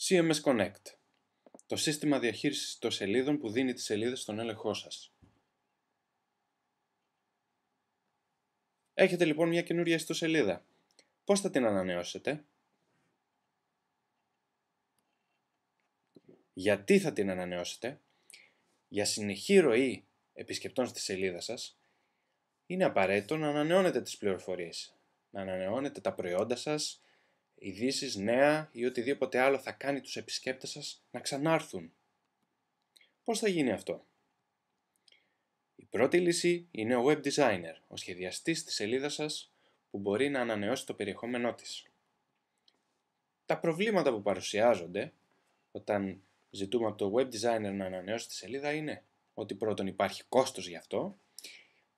CMS Connect, το σύστημα διαχείρισης ιστοσελίδων που δίνει τις σελίδες στον έλεγχό σας. Έχετε λοιπόν μια καινούρια ιστοσελίδα. Πώς θα την ανανεώσετε? Γιατί θα την ανανεώσετε? Για συνεχή ροή επισκεπτών στη σελίδα σας, είναι απαραίτητο να ανανεώνετε τις πληροφορίες, να ανανεώνετε τα προϊόντα σας, ειδήσεις, νέα ή οτιδήποτε άλλο θα κάνει τους επισκέπτες σας να ξανάρθουν. Πώς θα γίνει αυτό? Η πρώτη λύση είναι ο Web Designer, ο σχεδιαστής της σελίδας σας που μπορεί να ανανεώσει το περιεχόμενό της. Τα προβλήματα που παρουσιάζονται όταν ζητούμε από το Web Designer να ανανεώσει τη σελίδα είναι ότι πρώτον υπάρχει κόστος γι' αυτό,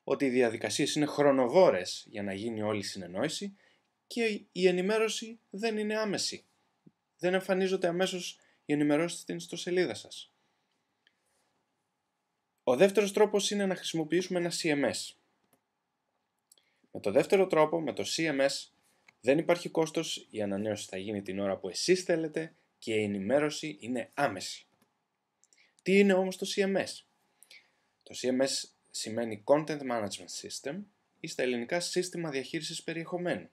ότι οι διαδικασίες είναι χρονοβόρες για να γίνει όλη η συνεννόηση και η ενημέρωση δεν είναι άμεση. Δεν εμφανίζονται αμέσως οι ενημερώσεις στην ιστοσελίδα σας. Ο δεύτερος τρόπος είναι να χρησιμοποιήσουμε ένα CMS. Με το δεύτερο τρόπο, με το CMS, δεν υπάρχει κόστος, η ανανέωση θα γίνει την ώρα που εσείς θέλετε και η ενημέρωση είναι άμεση. Τι είναι όμως το CMS? Το CMS σημαίνει Content Management System ή στα ελληνικά σύστημα διαχείρισης περιεχομένου.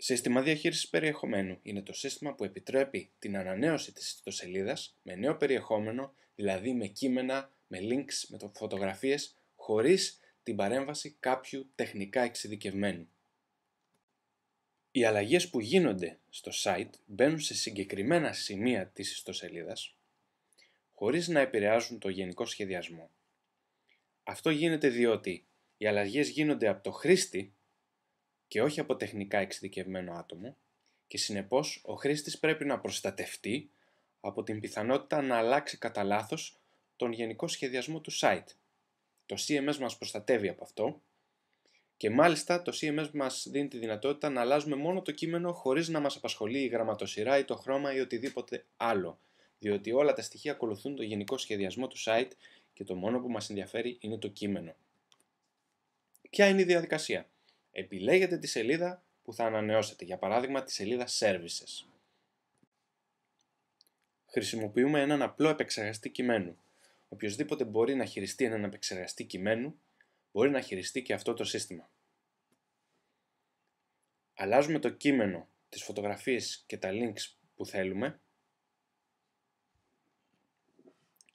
Σύστημα διαχείρισης περιεχομένου είναι το σύστημα που επιτρέπει την ανανέωση της ιστοσελίδας με νέο περιεχόμενο, δηλαδή με κείμενα, με links, με φωτογραφίες, χωρίς την παρέμβαση κάποιου τεχνικά εξειδικευμένου. Οι αλλαγές που γίνονται στο site μπαίνουν σε συγκεκριμένα σημεία της ιστοσελίδας, χωρίς να επηρεάζουν το γενικό σχεδιασμό. Αυτό γίνεται διότι οι αλλαγές γίνονται από το χρήστη και όχι από τεχνικά εξειδικευμένο άτομο και συνεπώς ο χρήστης πρέπει να προστατευτεί από την πιθανότητα να αλλάξει κατά λάθος τον γενικό σχεδιασμό του site. Το CMS μας προστατεύει από αυτό και μάλιστα το CMS μας δίνει τη δυνατότητα να αλλάζουμε μόνο το κείμενο χωρίς να μας απασχολεί η γραμματοσυρά ή το χρώμα ή οτιδήποτε άλλο, διότι όλα τα στοιχεία ακολουθούν το γενικό σχεδιασμό του site και το μόνο που μας ενδιαφέρει είναι το κείμενο. Ποια είναι η διαδικασία? Επιλέγετε τη σελίδα που θα ανανεώσετε, για παράδειγμα τη σελίδα Services. Χρησιμοποιούμε έναν απλό επεξεργαστή κειμένου. Οποιοσδήποτε μπορεί να χειριστεί έναν επεξεργαστή κειμένου, μπορεί να χειριστεί και αυτό το σύστημα. Αλλάζουμε το κείμενο, τις φωτογραφίες και τα links που θέλουμε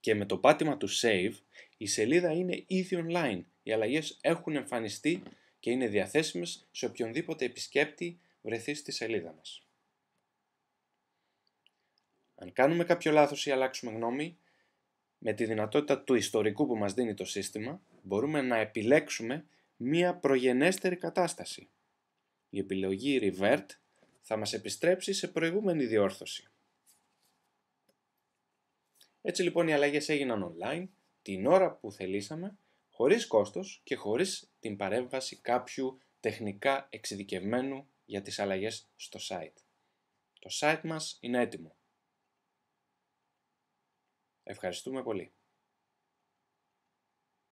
και με το πάτημα του Save η σελίδα είναι ήδη online. Οι αλλαγές έχουν εμφανιστεί και είναι διαθέσιμες σε οποιονδήποτε επισκέπτη βρεθεί στη σελίδα μας. Αν κάνουμε κάποιο λάθος ή αλλάξουμε γνώμη, με τη δυνατότητα του ιστορικού που μας δίνει το σύστημα, μπορούμε να επιλέξουμε μία προγενέστερη κατάσταση. Η επιλογή Revert θα μας επιστρέψει σε προηγούμενη διόρθωση. Έτσι λοιπόν οι αλλαγές έγιναν online την ώρα που θελήσαμε, χωρίς κόστος και χωρίς την παρέμβαση κάποιου τεχνικά εξειδικευμένου για τις αλλαγές στο site. Το site μας είναι έτοιμο. Ευχαριστούμε πολύ.